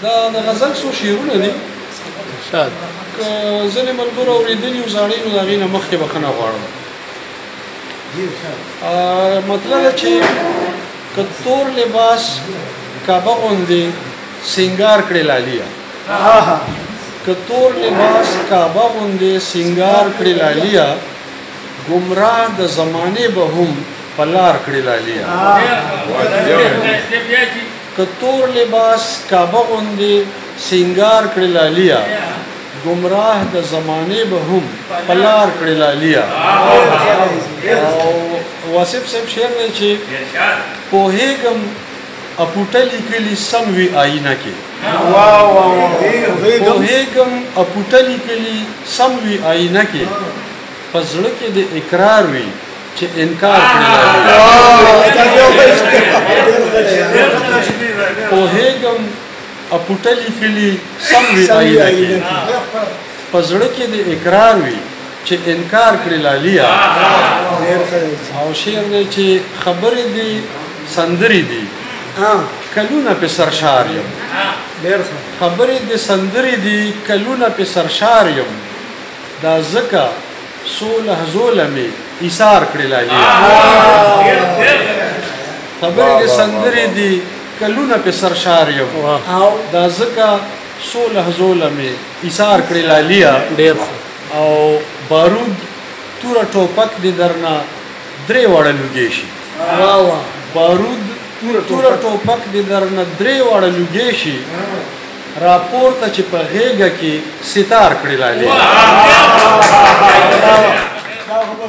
دا د غزل څو شعرونه دي شاد که ځینې ملګرو اورېدلي وو زاړه نو د هغې نه مخکې بخښنه غواړم مطلب ده چې که تور لباس کعبه غوندې سینګار کړې لاليه که تور لباس کعبه غوندې سینګار کړې لاليه ګمراه د زمانې به هم په لار کړې لاليه که تور لباس کعبه غوندې سینګار کړې لاليه ګمراه د زمانې به هم په لار کړې لاليه واصف صاحب شعر دی چې پوهېږم اپوټه لیکلي سم وي آینه کې پوهېږم اپوټه لیکلي سم وي آینه کې په زړه کې د اقرار وي چې انکار کړی پوهېږم اپوټه لیکلي سم وي آینه کې په زړه کې د اقرار وي چې انکار کړی لاليه او شعر دی چې خبرې دي سندرې دي کلونه په سرشار یم خبرې دي سندرې دي کلونه په سرشار یم دا ځکه څو لحظو لمې ایثار کړی لاليه خبرې دي سندرې دي کلونه په سرشار یم دا ځکه څو لحظو لمې ایثار کړی لاليه او بارود توره ټوپک دې درنه درې واړه لوګې شي بارود توره ټوپک دې درنه درې واړه لوګې شي راپورته چې په غېږه کې ستار کړی لاليه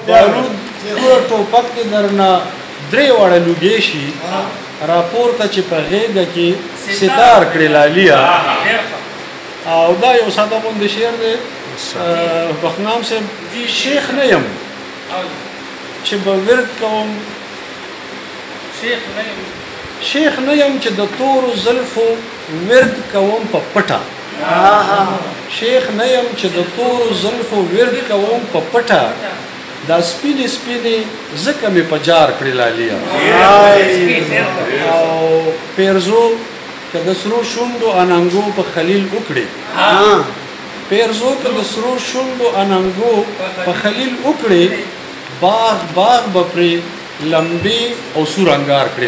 بارود توره ټوپک دې درنه درې واړه لوګې شي راپورته چې په غېږه کې ستار کړی لاليه او دا یو ساده غوندې شعر دی بخنام صاحب شیخ نه یم چې به ورد کوم شیخ نه یم چې د تورو زلفو ورد کوم په پټه شیخ نه یم چې د تورو زلفو ورد کوم په پټه دا سپینې سپینې ځکه مې په جار کړې لاليه او پیرزو که د سرو شونډو اننګو په خلیل وکړي پیرزو که د سرو شونډو اننګو په خلیل وکړي باغ باغ به پرې لمبې او سور انګار کړې